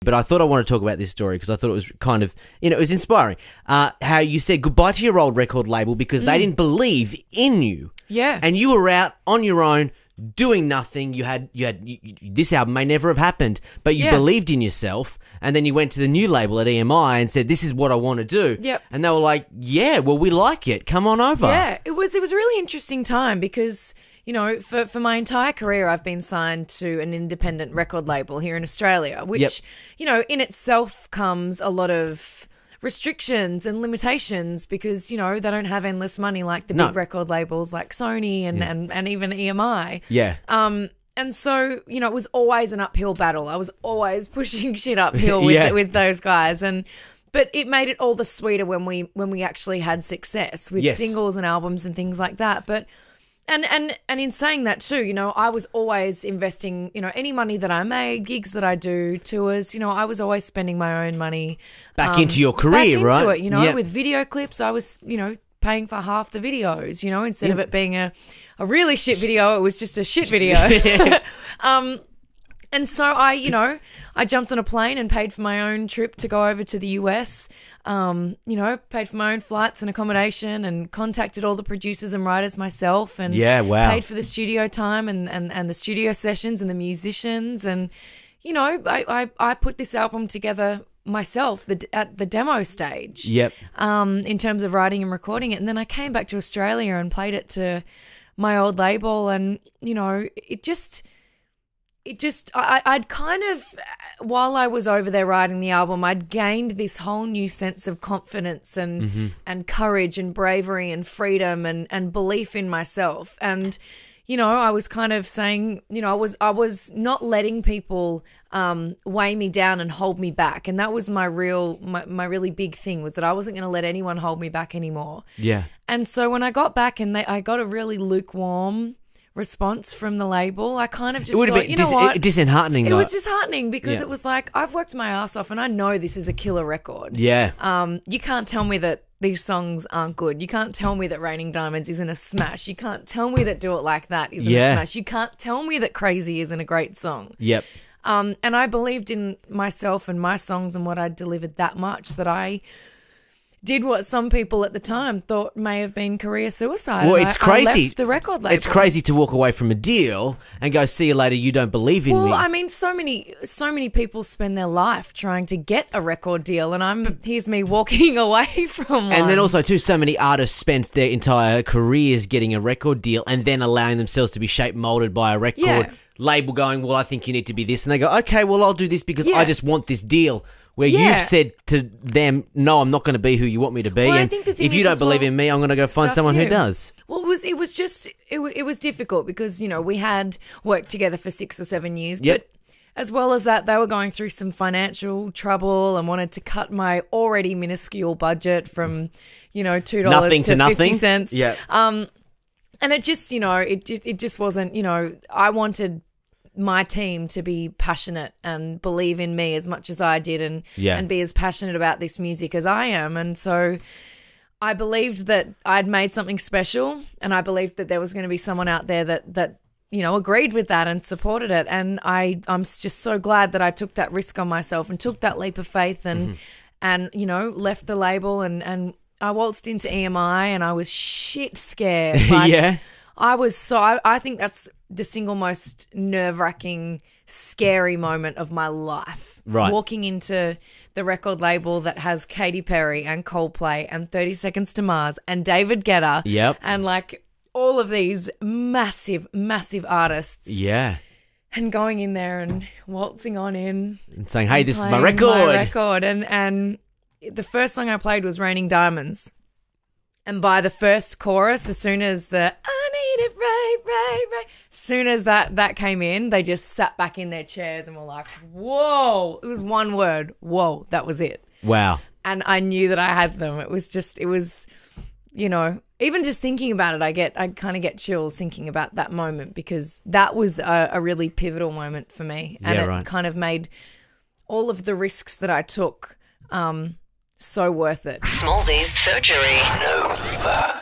but I thought I wanted to talk about this story because I thought it was kind of, it was inspiring. How you said goodbye to your old record label because they didn't believe in you. Yeah. And you were out on your own doing nothing. You had this album may never have happened, but you believed in yourself, and then you went to the new label at EMI and said, "This is what I want to do." Yep. And they were like, "Yeah, well, we like it. Come on over." Yeah, it was a really interesting time because, for my entire career, I've been signed to an independent record label here in Australia, which, in itself comes a lot of restrictions and limitations because, they don't have endless money like the big record labels like Sony and even EMI. Yeah. And so, it was always an uphill battle. I was always pushing shit uphill with those guys. But it made it all the sweeter when we actually had success with singles and albums and things like that. But and in saying that too, I was always investing, any money that I made, gigs that I do, tours, I was always spending my own money back into your career, back right? into it, with video clips, I was, paying for half the videos, instead of it being a really shit video, it was just a shit video. And so I jumped on a plane and paid for my own trip to go over to the US, paid for my own flights and accommodation and contacted all the producers and writers myself and paid for the studio time and the studio sessions and the musicians. And, I put this album together myself at the demo stage. Yep. In terms of writing and recording it. And then I came back to Australia and played it to my old label and, I'd kind of, while I was over there writing the album, I'd gained this whole new sense of confidence and courage and bravery and freedom and belief in myself. And, I was kind of saying, I was not letting people weigh me down and hold me back. And that was my really big thing, was that I wasn't going to let anyone hold me back anymore. Yeah. And so when I got back and I got a really lukewarm response from the label, I kind of just thought, you know what? Disheartening. It was disheartening because it was like, I've worked my ass off and I know this is a killer record. Yeah. You can't tell me that these songs aren't good. You can't tell me that Raining Diamonds isn't a smash. You can't tell me that Do It Like That isn't a smash. You can't tell me that Crazy isn't a great song. Yep. And I believed in myself and my songs and what I delivered that much that I did what some people at the time thought may have been career suicide. Well, it's crazy. I left the record label. It's crazy to walk away from a deal and go, "See you later, you don't believe in me." Well, I mean, so many people spend their life trying to get a record deal, and here's me walking away from one. And then also, too, so many artists spent their entire careers getting a record deal and then allowing themselves to be shaped, molded by a record label going, "Well, I think you need to be this." And they go, "Okay, well, I'll do this because I just want this deal." Where you've said to them, "No, I'm not going to be who you want me to be." Well, and I think the thing if you don't believe in me, I'm going to go find someone who does. Well, it was difficult because, we had worked together for 6 or 7 years. Yep. But as well as that, they were going through some financial trouble and wanted to cut my already minuscule budget from, $2 nothing to nothing. 50 cents. Yeah. And it just, it just wasn't, I wanted my team to be passionate and believe in me as much as I did and be as passionate about this music as I am. And so I believed that I'd made something special, and I believed that there was going to be someone out there that agreed with that and supported it. And I'm just so glad that I took that risk on myself and took that leap of faith and left the label and I waltzed into EMI and I was shit scared. I think that's the single most nerve-wracking, scary moment of my life. Right. Walking into the record label that has Katy Perry and Coldplay and 30 Seconds to Mars and David Guetta. Yep. And like all of these massive, massive artists. Yeah. And going in there and waltzing on in. And saying, "Hey, this is my record." And the first song I played was Raining Diamonds. And by the first chorus, as soon as I need it right. As soon as that came in, they just sat back in their chairs and were like, "Whoa." It was one word. Whoa. That was it. Wow. And I knew that I had them. It was, even just thinking about it, I kind of get chills thinking about that moment because that was a really pivotal moment for me. And it kind of made all of the risks that I took so worth it. Smallzy's Surgery. Nova.